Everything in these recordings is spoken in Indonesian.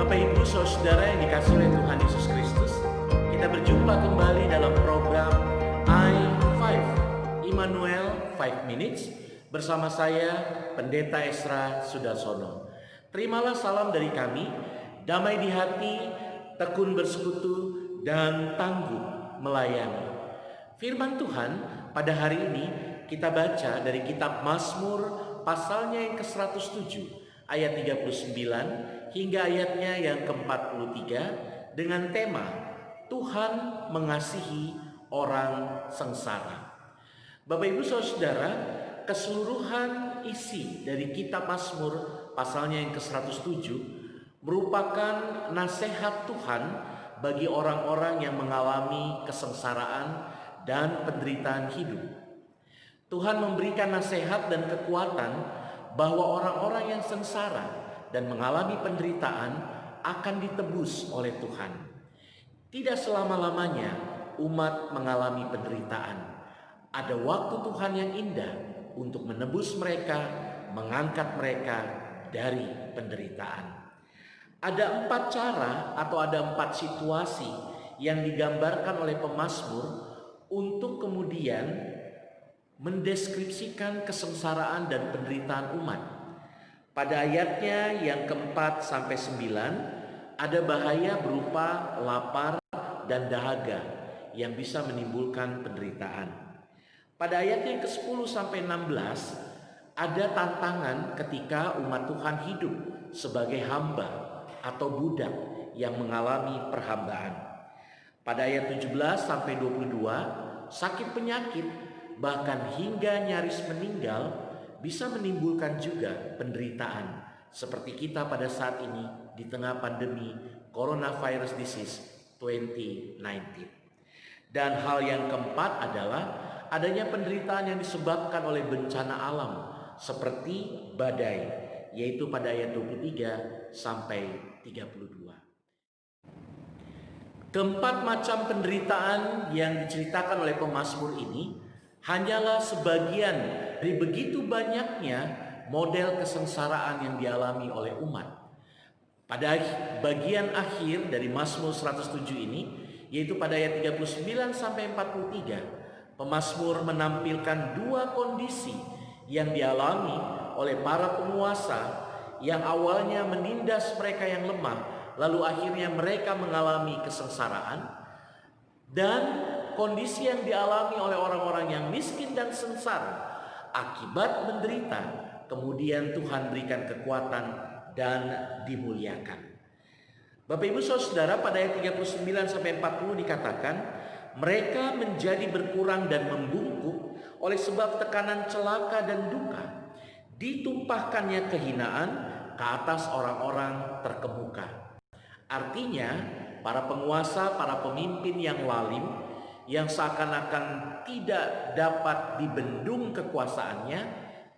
Bapak Ibu Saudara yang dikasihi oleh Tuhan Yesus Kristus, kita berjumpa kembali dalam program I5 Immanuel 5 Minutes bersama saya Pendeta Esra Sudarsono. Terimalah salam dari kami, damai di hati, tekun bersekutu, dan tangguh melayani. Firman Tuhan pada hari ini kita baca dari kitab Mazmur pasalnya yang ke-107 ayat 39 hingga ayatnya yang ke-43 dengan tema Tuhan mengasihi orang sengsara. Bapak Ibu Saudara, keseluruhan isi dari kitab Mazmur pasalnya yang ke-107 merupakan nasihat Tuhan bagi orang-orang yang mengalami kesengsaraan dan penderitaan hidup. Tuhan memberikan nasihat dan kekuatan bahwa orang-orang yang sengsara dan mengalami penderitaan akan ditebus oleh Tuhan. Tidak selama-lamanya umat mengalami penderitaan. Ada waktu Tuhan yang indah untuk menebus mereka, mengangkat mereka dari penderitaan. Ada 4 cara atau ada 4 situasi yang digambarkan oleh pemazmur untuk kemudian mendeskripsikan kesengsaraan dan penderitaan umat. Pada ayatnya yang ke-4 sampai 9 ada bahaya berupa lapar dan dahaga yang bisa menimbulkan penderitaan. Pada ayatnya yang ke-10 sampai 16 ada tantangan ketika umat Tuhan hidup sebagai hamba atau budak yang mengalami perhambaan. Pada ayat 17 sampai 22 sakit penyakit bahkan hingga nyaris meninggal bisa menimbulkan juga penderitaan seperti kita pada saat ini di tengah pandemi coronavirus disease 2019. Dan hal yang keempat adalah adanya penderitaan yang disebabkan oleh bencana alam seperti badai, yaitu pada ayat 23 sampai 32. Keempat macam penderitaan yang diceritakan oleh pemazmur ini hanyalah sebagian dari begitu banyaknya model kesengsaraan yang dialami oleh umat. Pada bagian akhir dari Mazmur 107 ini, yaitu pada ayat 39 sampai 43, pemazmur menampilkan 2 kondisi yang dialami oleh para penguasa yang awalnya menindas mereka yang lemah, lalu akhirnya mereka mengalami kesengsaraan, dan kondisi yang dialami oleh orang-orang yang miskin dan sengsara akibat menderita, kemudian Tuhan berikan kekuatan dan dimuliakan. Bapak Ibu Saudara, pada ayat 39 sampai 40 dikatakan, mereka menjadi berkurang dan membungkuk oleh sebab tekanan celaka dan duka. Ditumpahkannya kehinaan ke atas orang-orang terkemuka. Artinya, para penguasa, para pemimpin yang lalim, yang seakan-akan tidak dapat dibendung kekuasaannya,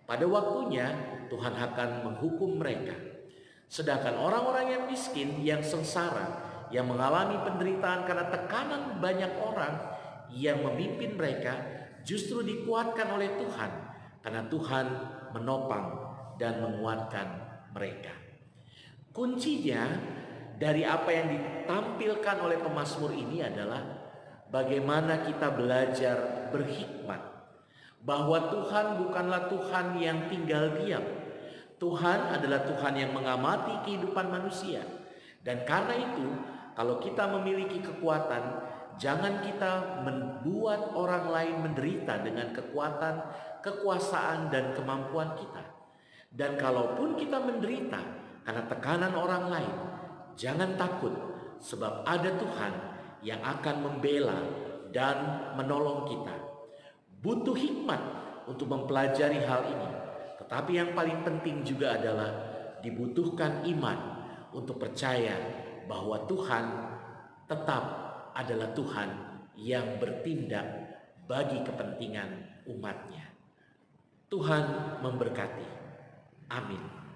pada waktunya Tuhan akan menghukum mereka. Sedangkan orang-orang yang miskin, yang sengsara, yang mengalami penderitaan karena tekanan banyak orang yang memimpin mereka, justru dikuatkan oleh Tuhan karena Tuhan menopang dan menguatkan mereka. Kuncinya dari apa yang ditampilkan oleh pemazmur ini adalah bagaimana kita belajar berhikmat, bahwa Tuhan bukanlah Tuhan yang tinggal diam. Tuhan adalah Tuhan yang mengamati kehidupan manusia. Dan karena itu, kalau kita memiliki kekuatan, jangan kita membuat orang lain menderita dengan kekuatan, kekuasaan, dan kemampuan kita. Dan kalaupun kita menderita karena tekanan orang lain, jangan takut, sebab ada Tuhan yang akan membela dan menolong kita. Butuh hikmat untuk mempelajari hal ini, tetapi yang paling penting juga adalah dibutuhkan iman untuk percaya bahwa Tuhan tetap adalah Tuhan yang bertindak bagi kepentingan umatnya. Tuhan memberkati. Amin.